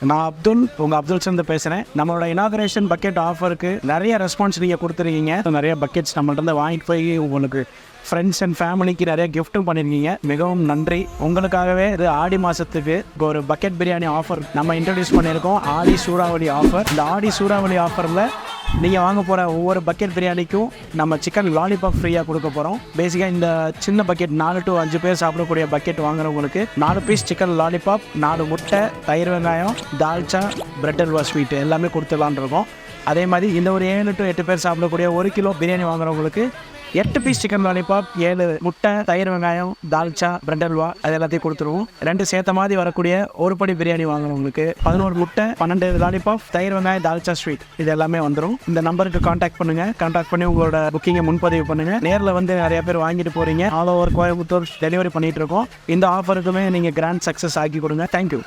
நான் உங்கள் அப்துல்ஸ்லேருந்து பேசுகிறேன். நம்மளோட இனாகரேஷன் பக்கெட் ஆஃபருக்கு நிறைய ரெஸ்பான்ஸ் நீங்கள் கொடுத்துருக்கீங்க. நிறைய பக்கெட்ஸ் நம்மள்ட்ட வாங்கிட்டு போய் உங்களுக்கு ஃப்ரெண்ட்ஸ் அண்ட் ஃபேமிலிக்கு நிறைய கிஃப்ட்டும் பண்ணியிருக்கீங்க. மிகவும் நன்றி. உங்களுக்காகவே இது ஆடி மாதத்துக்கு ஒரு பக்கெட் பிரியாணி ஆஃபர் நம்ம இன்ட்ரடியூஸ் பண்ணியிருக்கோம். ஆடி சூறாவளி ஆஃபர். இந்த ஆடி சூறாவளி ஆஃபரில் நீங்கள் வாங்க போகிற ஒவ்வொரு பக்கெட் பிரியாணிக்கும் நம்ம சிக்கன் லாலிபாப் ஃப்ரீயாக கொடுக்க போகிறோம். பேசிக்காக இந்த சின்ன பக்கெட் 4 to 5 பேர் சாப்பிடக்கூடிய பக்கெட் வாங்குறவங்களுக்கு 4 பீஸ் சிக்கன் லாலிபாப், 4 முட்டை, தயிர் வெங்காயம், தால்ச்சா, பிரெட் அல்வா ஸ்வீட் எல்லாமே கொடுத்துடலான் இருக்கோம். அதே மாதிரி இந்த ஒரு 7 to 8 பேர் சாப்பிடக்கூடிய 1 கிலோ பிரியாணி வாங்குறவங்களுக்கு 8 பீஸ் சிக்கன் லாலிபாப், 7 முட்டை, தயிர் வெங்காயம், தால்ச்சா, பிரெட் அல்வா அது எல்லாத்தையும் கொடுத்துருவோம். 2 சேர்த்த மாதிரி வரக்கூடிய ஒரு படி பிரியாணி வாங்குறவங்களுக்கு 11 முட்டை, 12 லாலிபாப், தயிர் வெங்காயம், தால்ச்சா ஸ்வீட் இது எல்லாமே வந்துடும். இந்த நம்பருக்கு கான்டாக்ட் பண்ணுங்கள். கான்டாக்ட் பண்ணி உங்களோட புக்கிங்கை முன்பதிவு பண்ணுங்கள். நேரில் வந்து நிறைய பேர் வாங்கிட்டு போகிறீங்க. ஆல் ஓவர் கோயம்புத்தூர் டெலிவரி பண்ணிகிட்டு இருக்கோம். இந்த ஆஃபருக்குமே நீங்கள் கிராண்ட் சக்ஸஸ் ஆக்கி கொடுங்க. தேங்க்யூ.